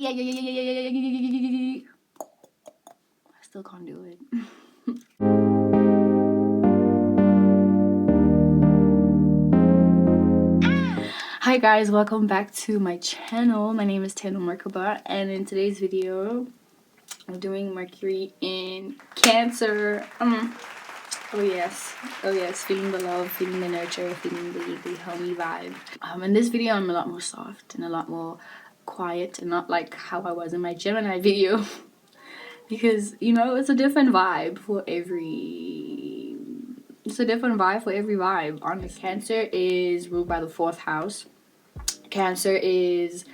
I still can't do it. Hi guys, welcome back to my channel. My name is Mercury, and in today's video I'm doing Mercury in Cancer. Oh yes, feeling the love, feeling the nurture, feeling the homey vibe. In this video I'm a lot more soft and a lot more quiet and not like how I was in my Gemini video. Because, you know, it's a different vibe for every vibe. Honestly, Cancer is ruled by the 4th house. Cancer is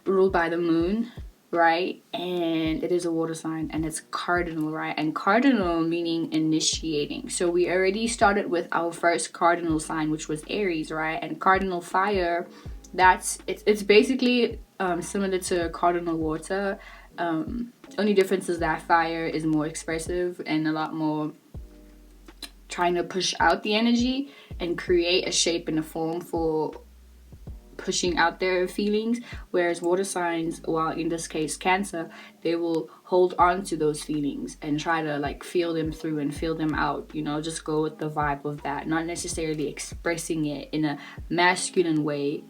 ruled by the moon, right? And it is a water sign, and it's cardinal, right? And cardinal meaning initiating. So we already started with our first cardinal sign, which was Aries, right? And cardinal fire, it's basically similar to cardinal water. Only difference is that fire is more expressive and a lot more trying to push out the energy and create a shape and a form for pushing out their feelings, whereas water signs, well, in this case Cancer, they will hold on to those feelings and try to like feel them through and feel them out, you know, just go with the vibe of that, not necessarily expressing it in a masculine way,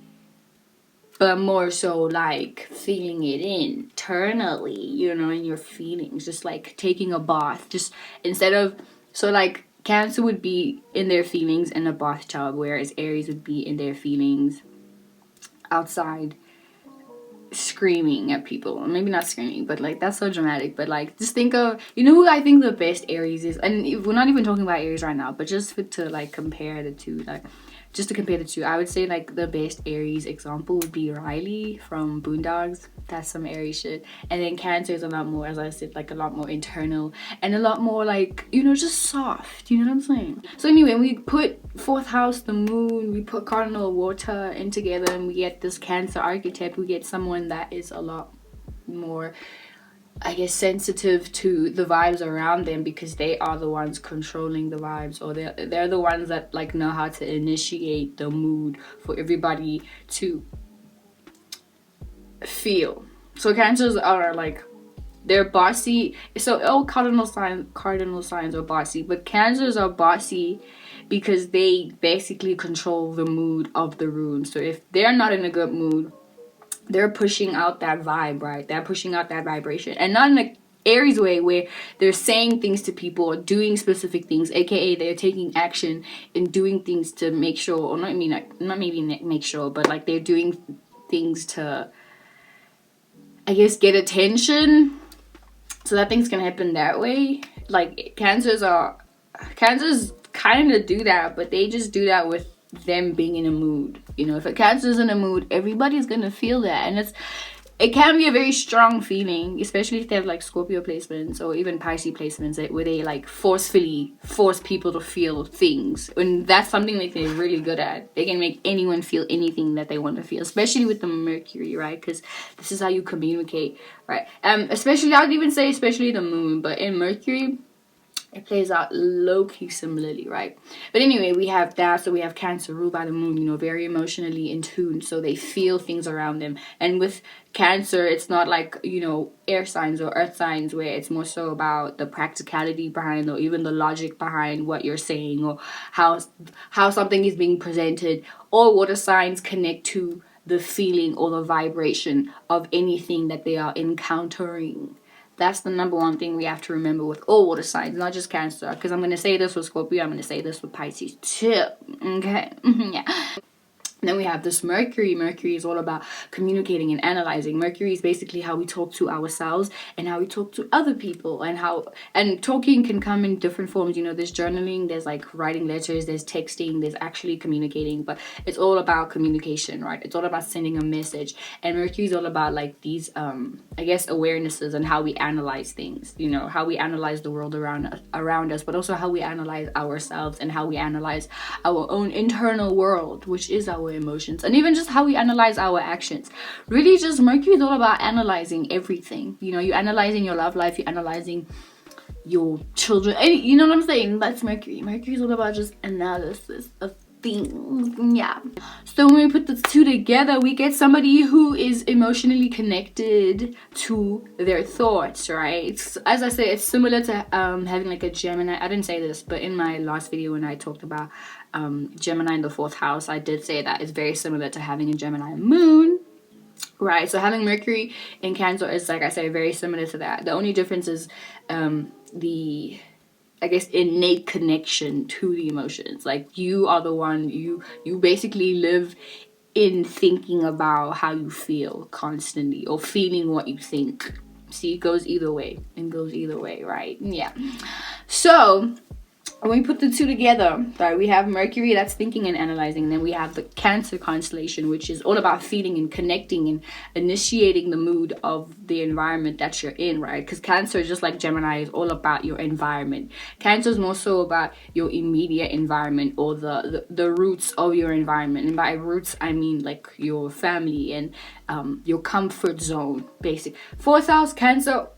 but more so like feeling it internally, you know, in your feelings, just like taking a bath, just instead of, so like Cancer would be in their feelings in a bathtub, whereas Aries would be in their feelings outside screaming at people. Maybe not screaming, but like that's so dramatic, but like just think of, you know who I think the best Aries is, and we're not even talking about Aries right now, but just to like compare the two, I would say like the best Aries example would be Riley from Boondocks. That's some Aries shit. And then Cancer is a lot more, as I said, like a lot more internal and a lot more like, you know, just soft, you know what I'm saying? So anyway, we put 4th house, the moon, we put cardinal water in together, and we get this Cancer archetype. We get someone that is a lot more, I guess, sensitive to the vibes around them, because they are the ones controlling the vibes, or they're the ones that like know how to initiate the mood for everybody to feel. So Cancers are like, they're bossy. So all cardinal signs are bossy, but Cancers are bossy because they basically control the mood of the room. So if they're not in a good mood, they're pushing out that vibe, right? They're pushing out that vibration, and not in a Aries way where they're saying things to people or doing specific things, aka they're taking action and doing things to make sure, or not maybe make sure, but like they're doing things to, I guess, get attention. So that things can happen that way. Like Cancers kind of do that, but they just do that with them being in a mood. You know, if a Cancer is in a mood, everybody's gonna feel that, and it can be a very strong feeling, especially if they have like Scorpio placements or even Pisces placements, where they like force people to feel things. And that's something that they're really good at. They can make anyone feel anything that they want to feel, especially with the Mercury, right? Because this is how you communicate, right? Especially, I would even say especially the moon, but in Mercury, it plays out low-key similarly, right? But anyway, we have that. So we have Cancer ruled by the moon, you know, very emotionally in tune, so they feel things around them. And with Cancer, it's not like, you know, air signs or earth signs where it's more so about the practicality behind, or even the logic behind what you're saying, or how something is being presented. All water signs connect to the feeling or the vibration of anything that they are encountering. That's the number one thing we have to remember with all water signs, not just Cancer. Because I'm going to say this with Scorpio, I'm going to say this with Pisces too. Okay? Yeah. Then we have this Mercury. Mercury is all about communicating and analyzing. Mercury is basically how we talk to ourselves and how we talk to other people, and talking can come in different forms. You know, there's journaling, there's like writing letters, there's texting, there's actually communicating, but it's all about communication, right? It's all about sending a message. And Mercury is all about like these, I guess, awarenesses and how we analyze things, you know, how we analyze the world around us, but also how we analyze ourselves and how we analyze our own internal world, which is our emotions, and even just how we analyze our actions. Really, just Mercury is all about analyzing everything. You know, you're analyzing your love life, you're analyzing your children, and you know what I'm saying? That's Mercury. Mercury is all about just analysis of things. Yeah. So when we put the two together, we get somebody who is emotionally connected to their thoughts, right? As I say, it's similar to having like a Gemini. I didn't say this, but in my last video when I talked about Gemini in the 4th house, I did say that it's very similar to having a Gemini moon. Right, so having Mercury in Cancer is, like I say, very similar to that. The only difference is the, I guess, innate connection to the emotions. Like, you are the one, you basically live in thinking about how you feel constantly, or feeling what you think. See, it goes either way. It goes either way, right? Yeah. So when we put the two together, right, we have Mercury, that's thinking and analyzing. And then we have the Cancer constellation, which is all about feeling and connecting and initiating the mood of the environment that you're in, right? Because Cancer, just like Gemini, is all about your environment. Cancer is more so about your immediate environment, or the roots of your environment. And by roots, I mean like your family and your comfort zone, basic. 4th house, Cancer,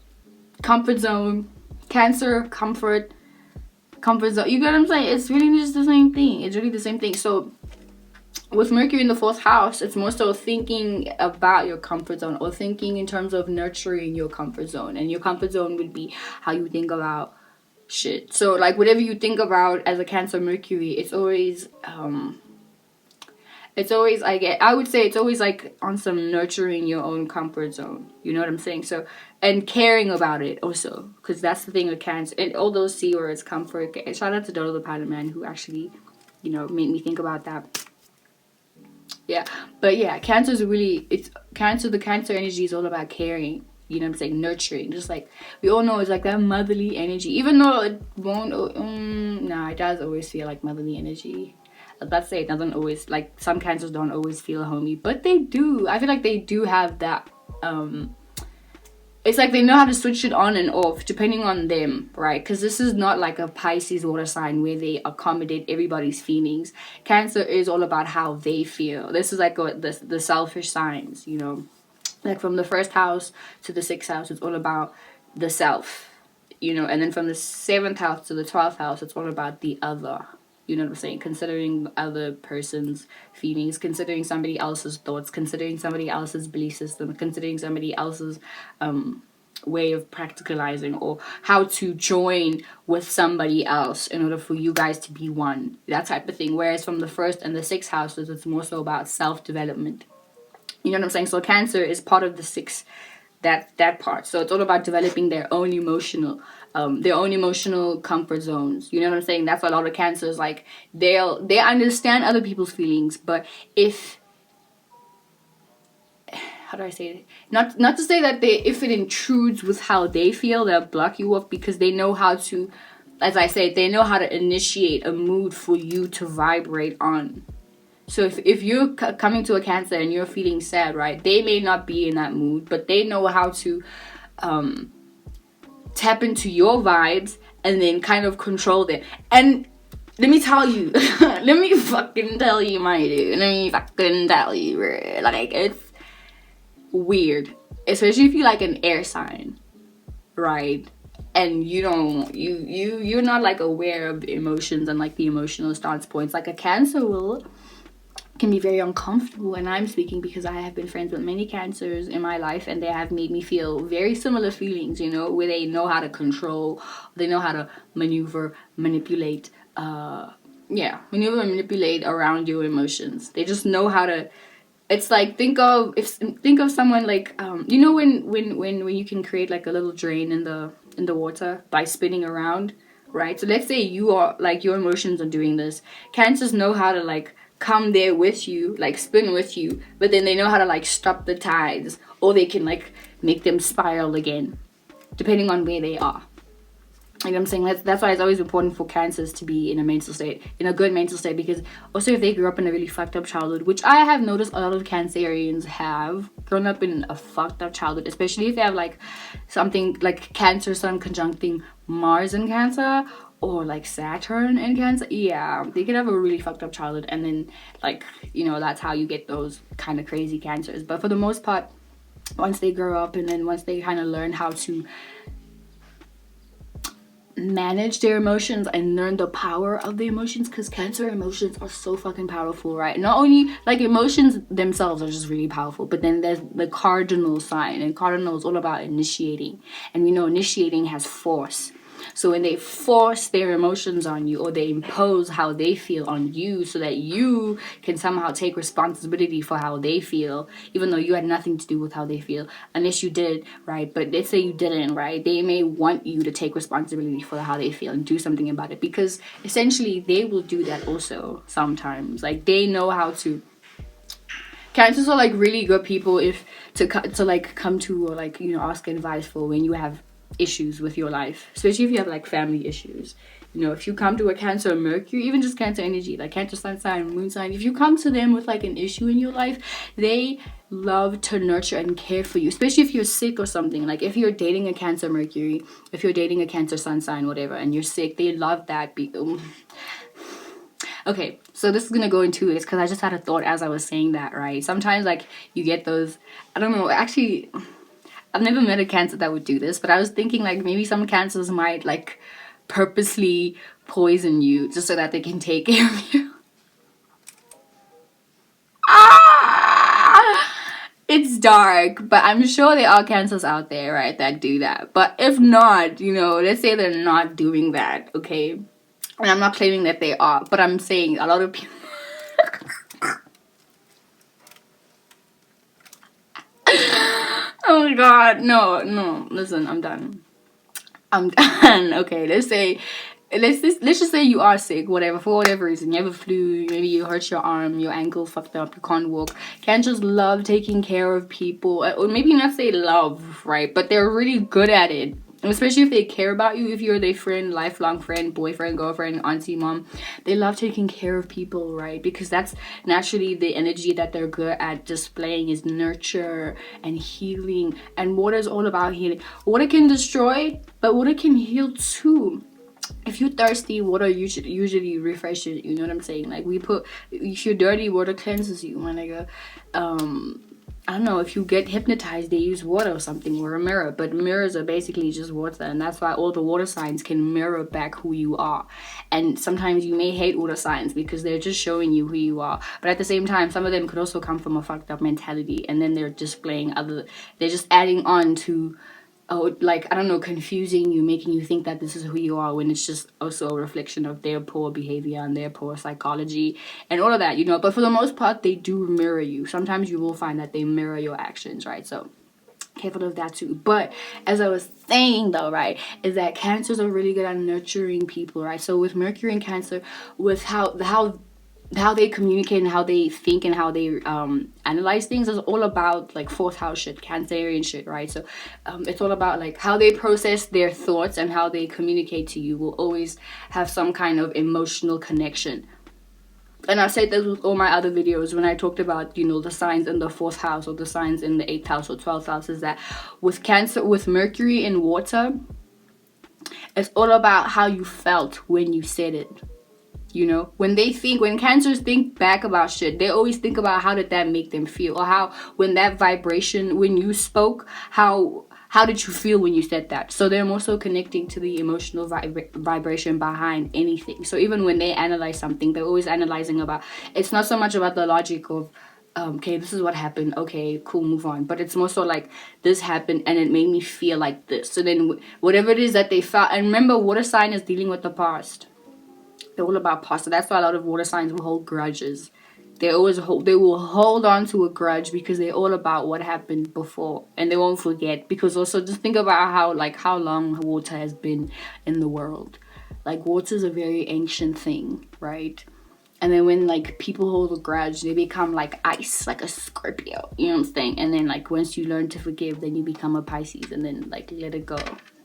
comfort zone. Cancer, comfort zone. You get what I'm saying? It's really just the same thing. It's really the same thing. So with Mercury in the 4th house, it's more so thinking about your comfort zone, or thinking in terms of nurturing your comfort zone. And your comfort zone would be how you think about shit. So like whatever you think about as a Cancer Mercury, it's always I would say it's always like on some nurturing your own comfort zone. You know what I'm saying? So, and caring about it also, because that's the thing with Cancer. And all those C words, comfort. Shout out to Dodo the Pilot Man, who actually, made me think about that. Yeah, but yeah, Cancer is really, it's Cancer. The Cancer energy is all about caring. You know what I'm saying? Nurturing. Just like we all know, it's like that motherly energy. Even though it won't, it does always feel like motherly energy. Let's say it doesn't always, like, some Cancers don't always feel homey, but they do. I feel like they do have that, it's like they know how to switch it on and off depending on them, right? Because this is not like a Pisces water sign where they accommodate everybody's feelings. Cancer is all about how they feel. This is like the selfish signs, like from the 1st house to the 6th house, it's all about the self, and then from the 7th house to the 12th house, it's all about the other. You know what I'm saying? Considering the other person's feelings, considering somebody else's thoughts, considering somebody else's belief system, considering somebody else's way of practicalizing, or how to join with somebody else in order for you guys to be one. That type of thing. Whereas from the 1st and the 6th houses, it's more so about self-development. You know what I'm saying? So Cancer is part of the 6th, that part. So it's all about developing their own emotional comfort zones. You know what I'm saying? That's a lot of Cancers, like they understand other people's feelings, but how do I say it? Not to say that if it intrudes with how they feel, they'll block you off, because they know how to, as I say, they know how to initiate a mood for you to vibrate on. So if you're coming to a Cancer and you're feeling sad, right, they may not be in that mood, but they know how to tap into your vibes and then kind of control them. And let me tell you, let me fucking tell you, my dude. Let me fucking tell you, bro. Like, it's weird. Especially if you like an air sign, right? And you're not like aware of the emotions and like the emotional stance points. Like a Cancer can be very uncomfortable, and I'm speaking because I have been friends with many Cancers in my life, and they have made me feel very similar feelings, where they know how to control, they know how to manipulate around your emotions. They just know how to. It's like think of someone like when you can create like a little drain in the water by spinning around, right? So let's say you are like, your emotions are doing this. Cancers know how to like come there with you, like spin with you, but then they know how to like stop the tides, or they can like make them spiral again, depending on where they are. You know what I'm saying? That's why it's always important for Cancers to be in a good mental state, because also if they grew up in a really fucked up childhood, which I have noticed a lot of Cancerians have grown up in a fucked up childhood, especially if they have like something like Cancer Sun conjuncting Mars in Cancer, or like Saturn in Cancer. Yeah, they could have a really fucked up childhood, and then like, that's how you get those kind of crazy Cancers. But for the most part, once they grow up and then once they kind of learn how to manage their emotions and learn the power of the emotions, because Cancer emotions are so fucking powerful, right? Not only like emotions themselves are just really powerful, but then there's the cardinal sign, and cardinal is all about initiating, and we know initiating has force. So when they force their emotions on you, or they impose how they feel on you so that you can somehow take responsibility for how they feel, even though you had nothing to do with how they feel, unless you did, right? But let's say you didn't, right? They may want you to take responsibility for how they feel and do something about it, because essentially they will do that also sometimes. Like, they know how to. Cancers are like really good people if to like come to, or like, you know, ask advice for when you have issues with your life, especially if you have like family issues. You know, if you come to a Cancer Mercury, even just Cancer energy, like Cancer sun sign, moon sign, if you come to them with like an issue in your life, they love to nurture and care for you, especially if you're sick or something. Like if you're dating a Cancer Mercury, if you're dating a Cancer sun sign, whatever, and you're sick, they love that. Okay, so this is gonna go into it because I just had a thought as I was saying that, right? Sometimes like you get those, I don't know, actually I've never met a Cancer that would do this, but I was thinking like maybe some Cancers might like purposely poison you just so that they can take care of you. Ah! It's dark, but I'm sure there are Cancers out there, right, that do that. But if not, you know, let's say they're not doing that, okay? And I'm not claiming that they are, but I'm saying a lot of people. Oh my god, no, listen, I'm done. Okay, let's just say you are sick, whatever, for whatever reason. You have a flu, maybe you hurt your arm, your ankle fucked up, you can't walk. Cancers love taking care of people, or maybe not say love, right? But they're really good at it. And especially if they care about you, if you're their friend, lifelong friend, boyfriend, girlfriend, auntie, mom, they love taking care of people, right? Because that's naturally the energy that they're good at displaying, is nurture and healing. And water is all about healing. Water can destroy, but water can heal too. If you're thirsty, water usually refreshes, you know what I'm saying? Like, if you're dirty, water cleanses you, my nigga. I don't know, if you get hypnotized, they use water or something, or a mirror, but mirrors are basically just water, and that's why all the water signs can mirror back who you are. And sometimes you may hate water signs because they're just showing you who you are, but at the same time, some of them could also come from a fucked up mentality, and then they're just adding on to, oh, like, I don't know, confusing you, making you think that this is who you are, when it's just also a reflection of their poor behavior and their poor psychology and all of that, you know. But for the most part, they do mirror you. Sometimes you will find that they mirror your actions, right? So careful of that too. But as I was saying though, right, is that Cancers are really good at nurturing people, right? So with Mercury and Cancer, with how they communicate and how they think and how they analyze things is all about like fourth house shit, Cancerian shit, right? So it's all about like how they process their thoughts, and how they communicate to you will always have some kind of emotional connection. And I said this with all my other videos when I talked about, you know, the signs in the fourth house or the signs in the 8th house or 12th house, is that with Cancer, with Mercury in water, it's all about how you felt when you said it. You know, when Cancers think back about shit, they always think about how did that make them feel, or how, when that vibration, when you spoke, how did you feel when you said that? So they're more so connecting to the emotional vibration behind anything. So even when they analyze something, they're always analyzing about, it's not so much about the logic of, okay, this is what happened, okay, cool, move on. But it's more so like, this happened and it made me feel like this. So then whatever it is that they felt, and remember, water sign is dealing with the past. They're all about past. So that's why a lot of water signs will hold grudges. They will hold on to a grudge because they're all about what happened before, and they won't forget. Because also just think about how long water has been in the world. Like, water is a very ancient thing, right? And then when like people hold a grudge, they become like ice, like a Scorpio, you know what I'm saying? And then like once you learn to forgive, then you become a Pisces, and then like let it go.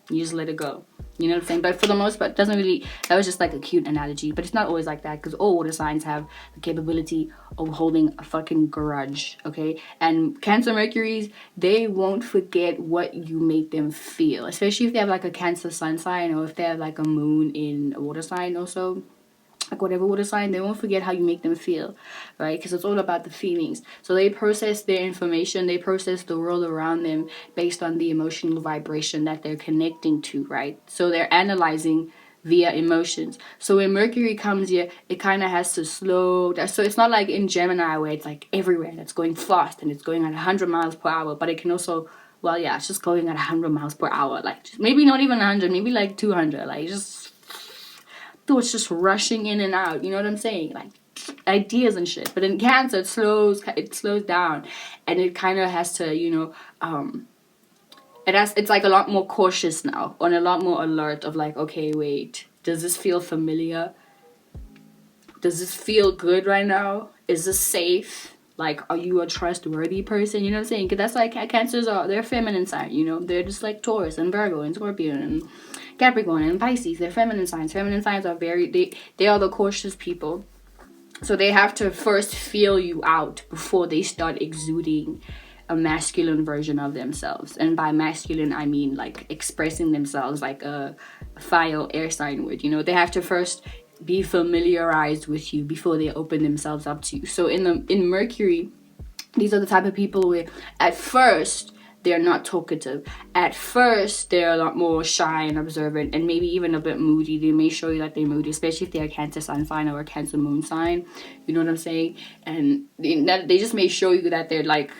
You just let it go. You know what I'm saying? But for the most part, it doesn't really, that was just like a cute analogy, but it's not always like that, because all water signs have the capability of holding a fucking grudge, okay? And Cancer Mercuries, they won't forget what you made them feel, especially if they have like a Cancer sun sign, or if they have like a moon in a water sign also. like whatever water sign, they won't forget how you make them feel, right? Because it's all about the feelings. So they process their information, they process the world around them based on the emotional vibration that they're connecting to, right? So they're analyzing via emotions. So when Mercury comes here, it kind of has to slow down. So it's not like in Gemini where it's like everywhere and it's going fast and it's going at 100 miles per hour, but it can also, well, yeah, it's just going at 100 miles per hour, like maybe not even 100, maybe like 200, like just thoughts just rushing in and out, you know what I'm saying, like ideas and shit. But in Cancer, it slows down, and it kind of has to, you know, it's like a lot more cautious now, on a lot more alert of like, okay, wait, does this feel familiar? Does this feel good right now? Is this safe? Like, are you a trustworthy person? You know what I'm saying? Because that's like Cancers are, they're feminine sign, you know, they're just like Taurus and Virgo and Scorpio and Capricorn and Pisces. They're feminine signs. Feminine signs are they are the cautious people. So they have to first feel you out before they start exuding a masculine version of themselves. And by masculine, I mean like expressing themselves like a fire air sign would. You know, they have to first be familiarized with you before they open themselves up to you. So in Mercury, these are the type of people where at first they're not talkative. At first, they're a lot more shy and observant and maybe even a bit moody. They may show you that they're moody, especially if they're a Cancer sun sign or a Cancer moon sign. You know what I'm saying? And they just may show you that they're like,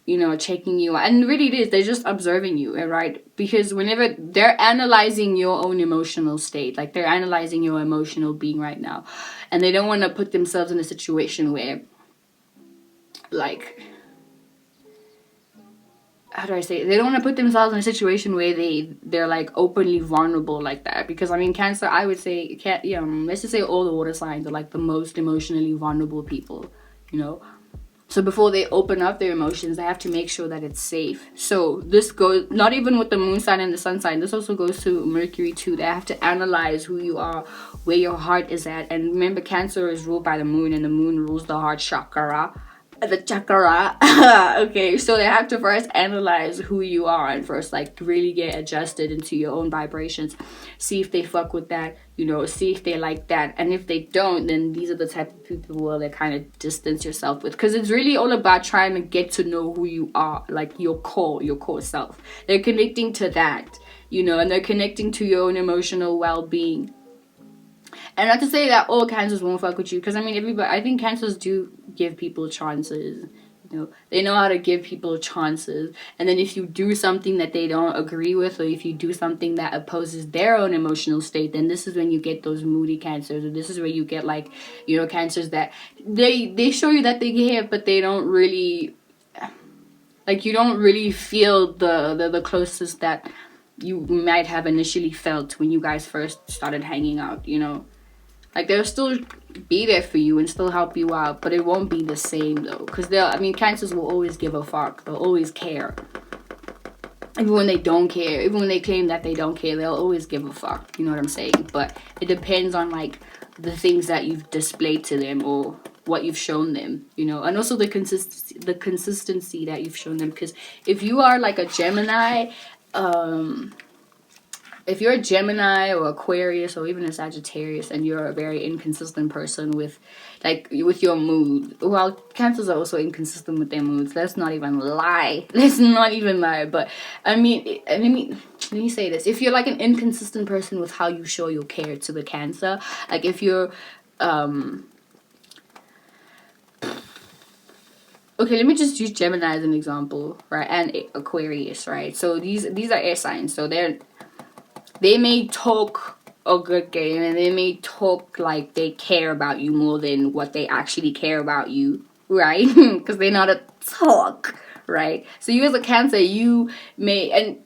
you know, checking you out. And really it is, they're just observing you, right? Because whenever they're analyzing your own emotional state, like they're analyzing your emotional being right now. And they don't want to put themselves in a situation where, like, how do I say it? They don't want to put themselves in a situation where they're like openly vulnerable like that. Because I mean, Cancer, I would say, let's just say all the water signs are like the most emotionally vulnerable people, you know. So before they open up their emotions, they have to make sure that it's safe. So this goes not even with the moon sign and the sun sign. This also goes to Mercury too. They have to analyze who you are, where your heart is at. And remember, Cancer is ruled by the moon, and the moon rules the heart chakra. Okay, so they have to first analyze who you are and first like really get adjusted into your own vibrations, see if they fuck with that, you know, see if they like that. And if they don't, then these are the type of people where they kind of distance yourself with, because it's really all about trying to get to know who you are, like your core self. They're connecting to that, you know, and they're connecting to your own emotional well-being. And not to say that all Cancers won't fuck with you, because I mean, I think Cancers do give people chances. You know, they know how to give people chances. And then if you do something that they don't agree with, or if you do something that opposes their own emotional state, then this is when you get those moody Cancers, or this is where you get like, you know, Cancers that they show you that they care, but they don't really, like, you don't really feel the closest that you might have initially felt when you guys first started hanging out, you know. Like, they'll still be there for you and still help you out, but it won't be the same, though. Because Cancers will always give a fuck. They'll always care. Even when they don't care. Even when they claim that they don't care, they'll always give a fuck. You know what I'm saying? But it depends on, like, the things that you've displayed to them or what you've shown them, you know. And also the consistency that you've shown them. Because if you are, like, a Gemini, if you're a Gemini or Aquarius or even a Sagittarius and you're a very inconsistent person with your mood, well, Cancers are also inconsistent with their moods. Let's not even lie. But I mean, let me say this. If you're like an inconsistent person with how you show your care to the Cancer, like if you're okay, let me just use Gemini as an example, right? And Aquarius, right? So these are air signs, so they may talk a good game and they may talk like they care about you more than what they actually care about you, right? Because they know how to talk, right? So you as a Cancer, you may, and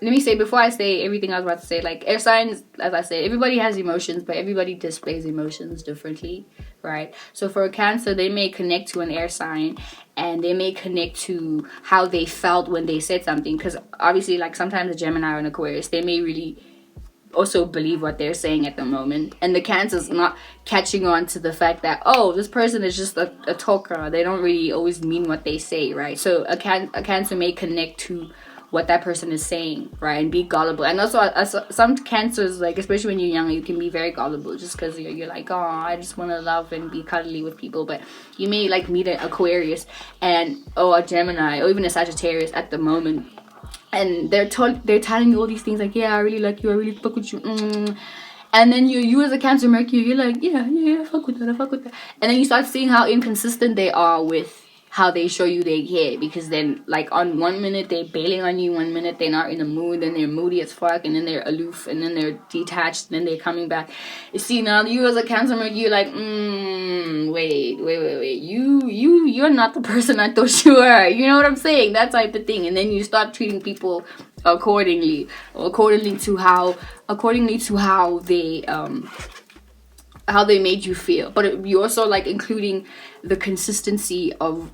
let me say, before I say everything I was about to say, like, air signs, as I said, everybody has emotions, but everybody displays emotions differently, right? So for a Cancer, they may connect to an air sign and they may connect to how they felt when they said something, because obviously, like, sometimes a Gemini or an Aquarius, they may really also believe what they're saying at the moment, and the Cancer's not catching on to the fact that, oh, this person is just a talker, they don't really always mean what they say, right? So a Cancer may connect to what that person is saying, right? And be gullible. And also some cancers, like especially when you're young, you can be very gullible just because you're like, oh, I just want to love and be cuddly with people. But you may like meet an Aquarius and a Gemini or even a Sagittarius at the moment, and they're telling you all these things like, yeah, I really like you, I really fuck with you, and then you as a Cancer Mercury, you're like, yeah, fuck with that, I fuck with that. And then you start seeing how inconsistent they are with how they show you they care, because then like on 1 minute they're bailing on you, 1 minute they're not in the mood, then they're moody as fuck, and then they're aloof, and then they're detached, and then they're coming back. You see, now you as a Cancer Mercury, you're like, wait, you're not the person I thought you were. You know what I'm saying? That type of thing. And then you start treating people accordingly to how they made you feel. But you also like including the consistency of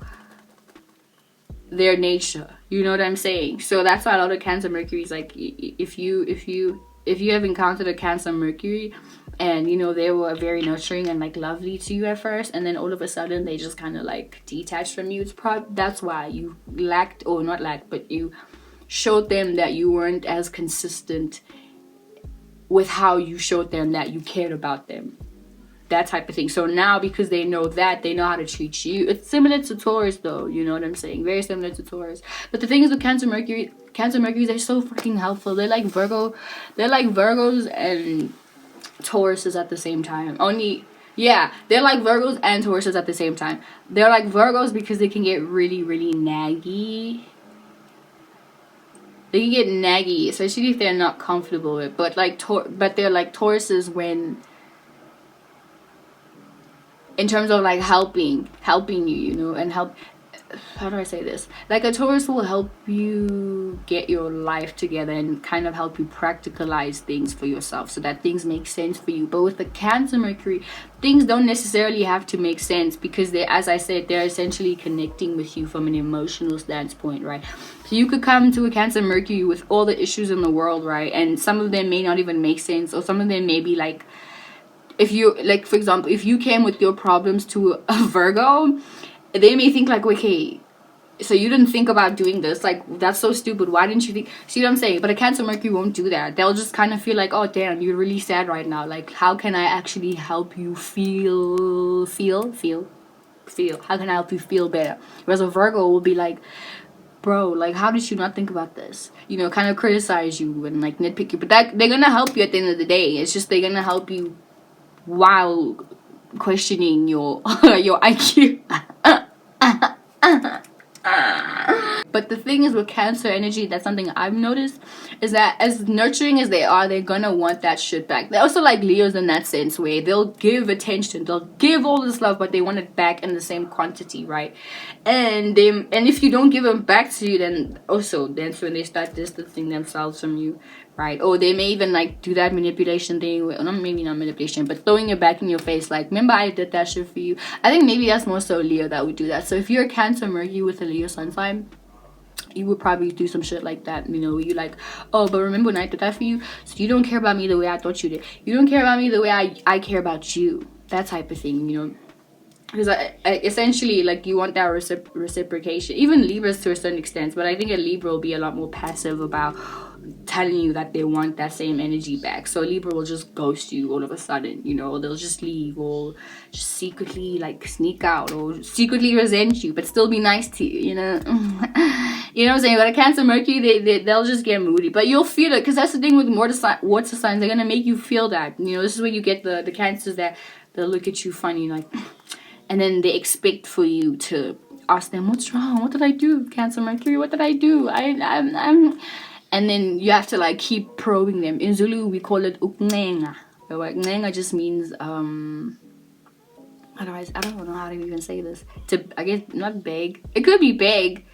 their nature. You know what I'm saying? So that's why a lot of Cancer Mercury's like, if you have encountered a Cancer Mercury and they were very nurturing and like lovely to you at first, and then all of a sudden they just kind of like detached from you, that's why you you showed them that you weren't as consistent with how you showed them that you cared about them. That type of thing. So now, because they know how to treat you. It's similar to Taurus though, you know what I'm saying? Very similar to Taurus. But the thing is with Cancer Mercury, they're so freaking helpful. They're like Virgos and Tauruses at the same time. They're like Virgos and Tauruses at the same time. They're like Virgos because they can get really, really naggy. They can get naggy, especially if they're not comfortable with it. But they're like Tauruses when, in terms of like helping you, and help. How do I say this? Like a Taurus will help you get your life together and kind of help you practicalize things for yourself so that things make sense for you. But with the Cancer Mercury, things don't necessarily have to make sense, because as I said, they're essentially connecting with you from an emotional standpoint, right? So you could come to a Cancer Mercury with all the issues in the world, right? And some of them may not even make sense, or some of them may be like, if you like, for example, if you came with your problems to a Virgo, they may think like, okay, so you didn't think about doing this, like that's so stupid, why didn't you think? See what I'm saying? But a Cancer Mercury won't do that. They'll just kind of feel like, oh damn, you're really sad right now, like how can I actually help you feel how can I help you feel better? Whereas a Virgo will be like, bro, like how did you not think about this, kind of criticize you and like nitpick you. But that they're gonna help you at the end of the day. It's just they're gonna help you while questioning your your IQ. But the thing is with Cancer energy, that's something I've noticed, is that as nurturing as they are, they're gonna want that shit back. They're also like Leos in that sense, where they'll give attention, they'll give all this love, but they want it back in the same quantity, right? And if you don't give them back to you, then that's when they start distancing themselves from you, right? Or they may even like do that manipulation thing, maybe not manipulation, but throwing it back in your face, like, remember I did that shit for you. I think maybe that's more so Leo that would do that. So if you're a Cancer Mercury with a Leo sun sign, you would probably do some shit like that, you like, oh, but remember when I did that for you? So you don't care about me the way I thought you did. You don't care about me the way I care about you. That type of thing, because I essentially, like, you want that reciprocation. Even Libras to a certain extent, but I think a Libra will be a lot more passive about telling you that they want that same energy back. So Libra will just ghost you all of a sudden, they'll just leave, or just secretly like sneak out, or secretly resent you but still be nice to you, you know what I'm saying? But a Cancer Mercury, they'll just get moody, but you'll feel it, because that's the thing with water signs. They're gonna make you feel that, this is where you get the Cancers that they'll look at you funny, like, and then they expect for you to ask them, what's wrong, what did I do, Cancer Mercury, what did I do, I'm and then you have to like keep probing them. In Zulu we call it uknenga. Uknenga just means I don't know how to even say this. I guess not beg. It could be beg,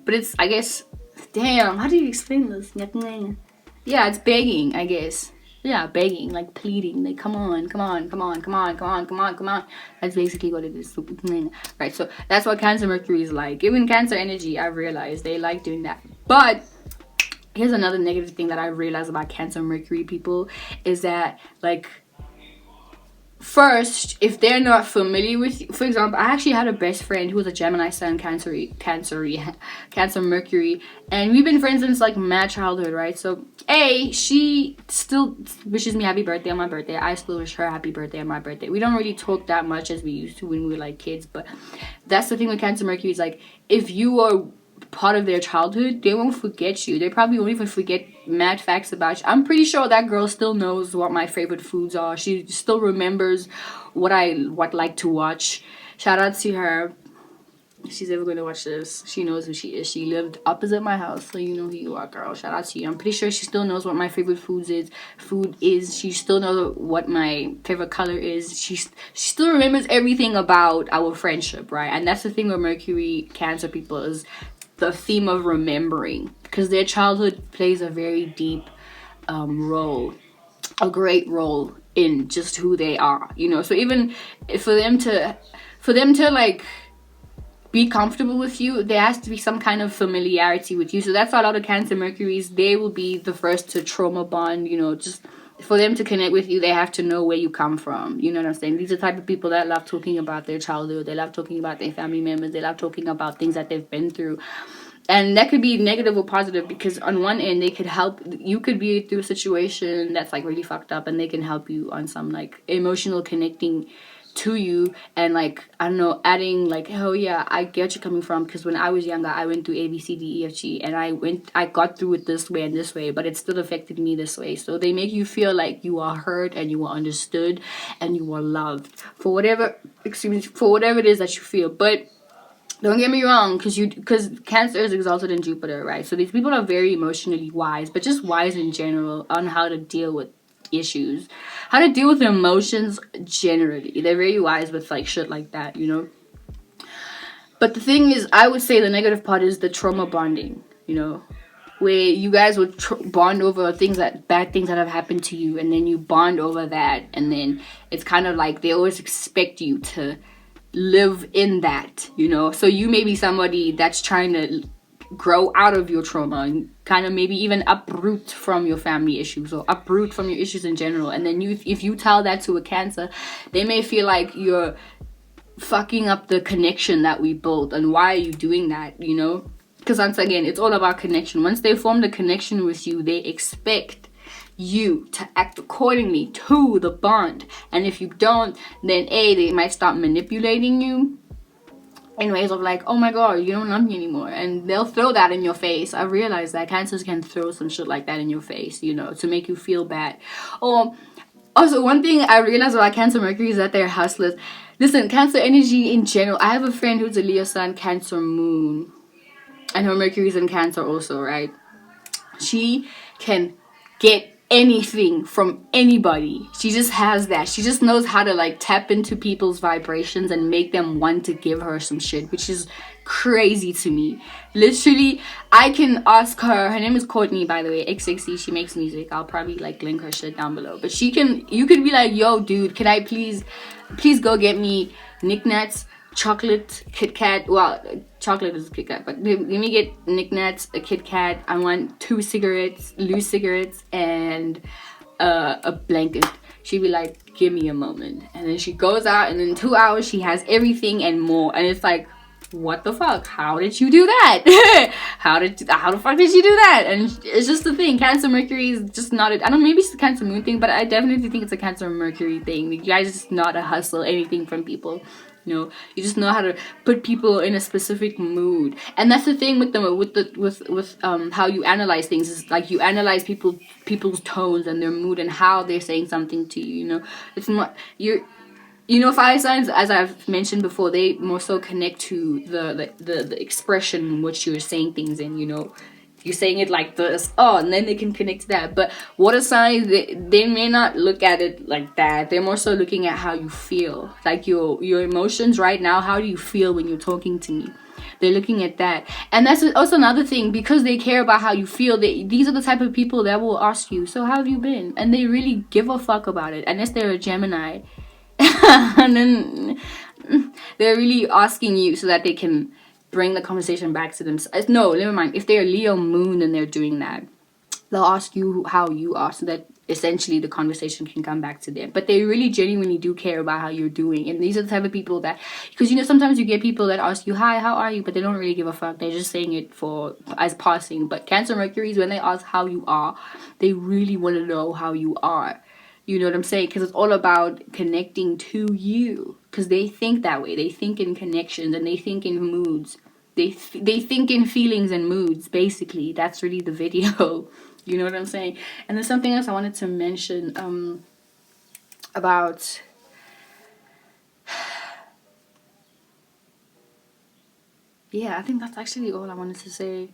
but it's, I guess, damn, how do you explain this? Yeah, it's begging, I guess. Yeah, begging, like pleading, like come on. That's basically what it is. Right, so that's what Cancer Mercury is like. Even Cancer energy, I've realized they like doing that. But here's another negative thing that I realized about Cancer Mercury people, is that like first, if they're not familiar with you, for example, I actually had a best friend who was a Gemini Sun, Cancer Mercury, and we've been friends since like mad childhood, right? So she still wishes me happy birthday on my birthday. I still wish her happy birthday on my birthday. We don't really talk that much as we used to when we were like kids, but that's the thing with Cancer Mercury, is like, if you are part of their childhood, they won't forget you. They probably won't even forget mad facts about you. I'm pretty sure that girl still knows what my favorite foods are. She still remembers what I like to watch. Shout out to her. If she's ever going to watch this, she knows who she is. She lived opposite my house, so you know who you are, girl. Shout out to you. I'm pretty sure she still knows what my favorite food is. She still knows what my favorite color is. She still remembers everything about our friendship, right? And that's the thing with Mercury Cancer people, is the theme of remembering, because their childhood plays a very deep role, a great role in just who they are, you know. So even for them to like be comfortable with you, there has to be some kind of familiarity with you. So that's why a lot of Cancer Mercuries, they will be the first to trauma bond, you know. Just for them to connect with you, they have to know where you come from. You know what I'm saying? These are the type of people that love talking about their childhood. They love talking about their family members. They love talking about things that they've been through. And that could be negative or positive, because on one end, they could help. You could be through a situation that's like really fucked up, and they can help you on some like emotional connecting to you, and like, I don't know, adding like, oh yeah, I get you coming from, because when I was younger, I went through A, B, C, D, E, F, G, and I got through it this way and this way, but it still affected me this way. So they make you feel like you are heard and you are understood and you are loved for whatever it is that you feel. But don't get me wrong, because Cancer is exalted in Jupiter, right? So these people are very emotionally wise, but just wise in general on how to deal with issues, how to deal with emotions generally. They're very wise with like shit like that, you know. But the thing is, I would say the negative part is the trauma bonding, you know, where you guys would bond over bad things that have happened to you, and then you bond over that, and then it's kind of like they always expect you to live in that, you know. So you may be somebody that's trying to grow out of your trauma and kind of maybe even uproot from your family issues, or uproot from your issues in general. And then if you tell that to a Cancer, they may feel like you're fucking up the connection that we built, and why are you doing that, you know? Because once again, it's all about connection. Once they form the connection with you, they expect you to act accordingly to the bond. And if you don't, then they might start manipulating you in ways of like, oh my god, you don't love me anymore, and they'll throw that in your face. I realize that Cancers can throw some shit like that in your face, you know, to make you feel bad. Or also, one thing I realized about Cancer Mercury is that they're hustlers. Listen, Cancer energy in general, I have a friend who's a Leo Sun, Cancer Moon, and her Mercury's in Cancer also, right? She can get anything from anybody. She just has that. She just knows how to like tap into people's vibrations and make them want to give her some shit, which is crazy to me. Literally, I can ask her name is Courtney, by the way, XXC. She makes music. I'll probably like link her shit down below. But you could be like, yo dude, can I please go get me knickknacks, chocolate, Kit Kat. Well, chocolate is Kit Kat, but let me get knickknacks, a Kit Kat. I want 2 cigarettes, loose cigarettes, and a blanket. She'd be like, give me a moment. And then she goes out, and in 2 hours she has everything and more. And it's like, what the fuck? How did you do that? how the fuck did you do that? And it's just the thing. Cancer Mercury is just not I don't know, maybe it's a Cancer Moon thing, but I definitely think it's a Cancer Mercury thing. You guys just not to hustle anything from people. You know, you just know how to put people in a specific mood. And that's the thing with them, with how you analyze things, is like you analyze people's tones and their mood and how they're saying something to you. You know, it's not you know, fire signs, as I've mentioned before, they more so connect to the expression in which you're saying things in. You know, you're saying it like this, and then they can connect to that. But water signs, they may not look at it like that. They're more so looking at how you feel, like your emotions right now. How do you feel when you're talking to me? They're looking at that. And that's also another thing, because they care about how you feel. These are the type of people that will ask you, so how have you been? And they really give a fuck about it, unless they're a Gemini. And then they're really asking you so that they can bring the conversation back to themselves. No, never mind. If they're Leo Moon, then they're doing that. they'll ask you how you are, so that essentially the conversation can come back to them. But they really genuinely do care about how you're doing. And these are the type of people that, because you know, sometimes you get people that ask you, hi, how are you, but they don't really give a fuck. They're just saying it for as passing. But Cancer Mercury's, when they ask how you are, they really want to know how you are. You know what I'm saying? Because it's all about connecting to you, because they think that way. They think in connections, and they think in moods. They think in feelings and moods, basically. That's really the video. You know what I'm saying? And there's something else I wanted to mention about... Yeah, I think that's actually all I wanted to say.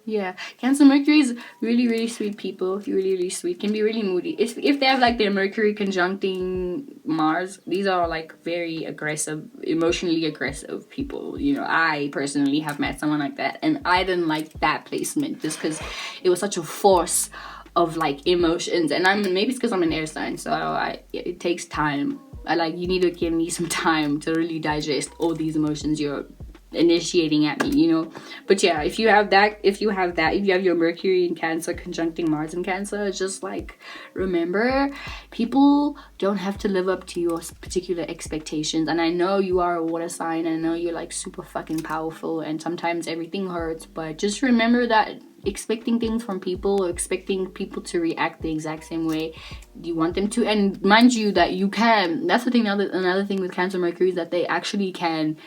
Yeah, Cancer Mercury is really, really sweet people. Really, really sweet. Can be really moody. If they have like their Mercury conjuncting Mars, these are like very aggressive, emotionally aggressive people. You know, I personally have met someone like that, and I didn't like that placement just because it was such a force of like emotions. And maybe it's because I'm an air sign, so it takes time. You need to give me some time to really digest all these emotions you're initiating at me, you know. But yeah, if you have your Mercury in Cancer conjuncting Mars in Cancer, just like, remember, people don't have to live up to your particular expectations. And I know you are a water sign, and I know you're like super fucking powerful, and sometimes everything hurts, but just remember that expecting things from people, or expecting people to react the exact same way you want them to, and mind you that you can, that's the thing. Another thing with Cancer Mercury is that they actually can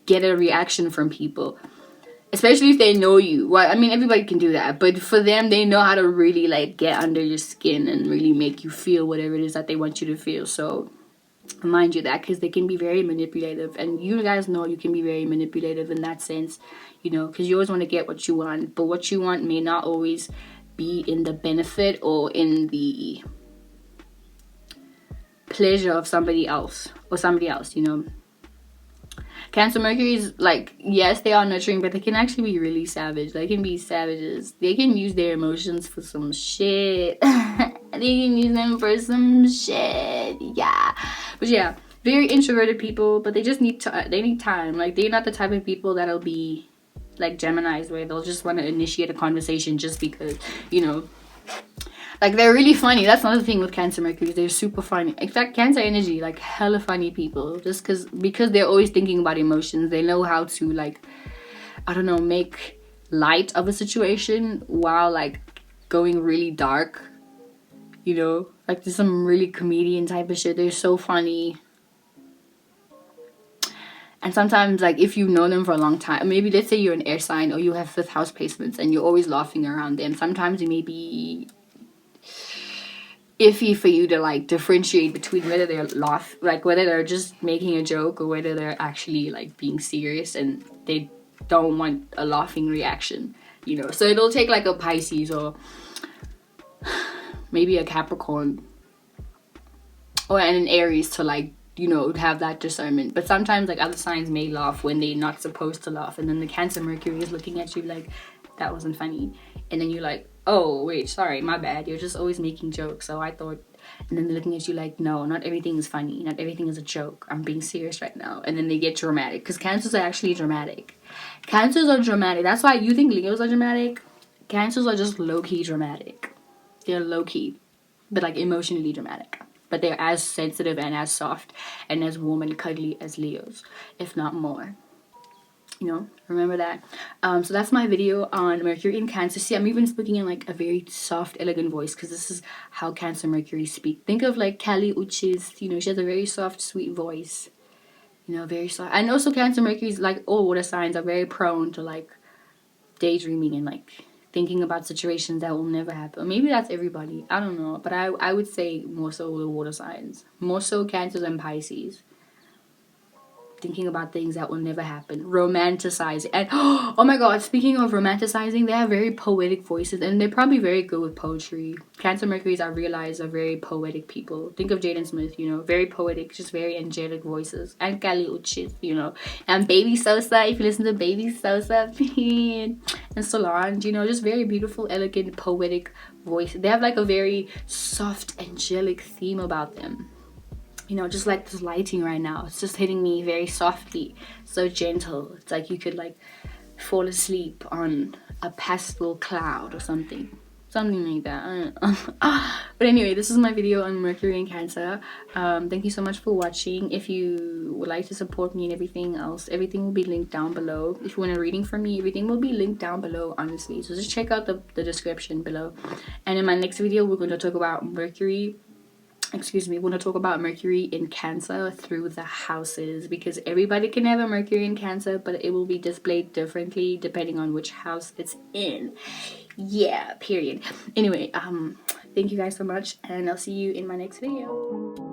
get a reaction from people, especially if they know you. Well, I mean, everybody can do that, but for them, they know how to really like get under your skin and really make you feel whatever it is that they want you to feel. So mind you that, because they can be very manipulative, and you guys know you can be very manipulative in that sense, you know, because you always want to get what you want, but what you want may not always be in the benefit or in the pleasure of somebody else, you know. Cancer Mercury is like, yes, they are nurturing, but they can actually be really savage. They can be savages. They can use their emotions for some shit. They can use them for some shit. Yeah. But yeah, very introverted people, but they just need time. Like, they're not the type of people that'll be like Geminis, where they'll just want to initiate a conversation just because, you know. Like, they're really funny. That's another thing with Cancer Mercury. They're super funny. In fact, Cancer energy, like, hella funny people. Just because they're always thinking about emotions. They know how to, like, I don't know, make light of a situation while, like, going really dark. You know? Like, there's some really comedian type of shit. They're so funny. And sometimes, like, if you've known them for a long time, maybe let's say you're an air sign or you have 5th house placements and you're always laughing around them. Sometimes it may be iffy for you to like differentiate between whether whether they're just making a joke or whether they're actually like being serious and they don't want a laughing reaction, you know. So it'll take like a Pisces or maybe a Capricorn or an Aries to, like, you know, have that discernment. But sometimes like other signs may laugh when they're not supposed to laugh, and then the Cancer Mercury is looking at you like, that wasn't funny, and then you're like, oh wait, sorry, my bad, you're just always making jokes, so I thought. And then they're looking at you like, no, not everything is funny, not everything is a joke, I'm being serious right now. And then they get dramatic, because Cancers are actually dramatic. Cancers are dramatic. That's why you think Leos are dramatic. Cancers are just low-key dramatic. They're low-key, but like emotionally dramatic. But they're as sensitive and as soft and as warm and cuddly as Leos, if not more. You know, remember that. So that's my video on Mercury in Cancer. See, I'm even speaking in like a very soft, elegant voice, because this is how Cancer Mercury speak. Think of like Kali Uchis. You know, she has a very soft, sweet voice. You know, very soft. And also Cancer Mercury is like all water signs are very prone to like daydreaming and like thinking about situations that will never happen. Maybe that's everybody, I don't know, but I would say more so the water signs, more so Cancers and Pisces, thinking about things that will never happen, romanticizing. And oh my god, speaking of romanticizing, they have very poetic voices, and they're probably very good with poetry. Cancer Mercury's, I realize, are very poetic people. Think of Jaden Smith, you know, very poetic, just very angelic voices. And Kali Uchis, you know, and Baby Sosa, if you listen to Baby Sosa, and Solange, you know, just very beautiful, elegant, poetic voice. They have like a very soft, angelic theme about them. You know, just like this lighting right now, it's just hitting me very softly, so gentle. It's like you could like fall asleep on a pastel cloud or something. something like that. I don't know. But anyway, this is my video on Mercury and Cancer. Thank you so much for watching. If you would like to support me and everything else, everything will be linked down below. If you want a reading from me, everything will be linked down below, honestly. So just check out the description below. And in my next video, we're going to talk about Mercury. Excuse me, we're going to talk about Mercury in Cancer through the houses, because everybody can have a Mercury in Cancer, but it will be displayed differently depending on which house it's in. Yeah, period. Anyway, thank you guys so much, and I'll see you in my next video.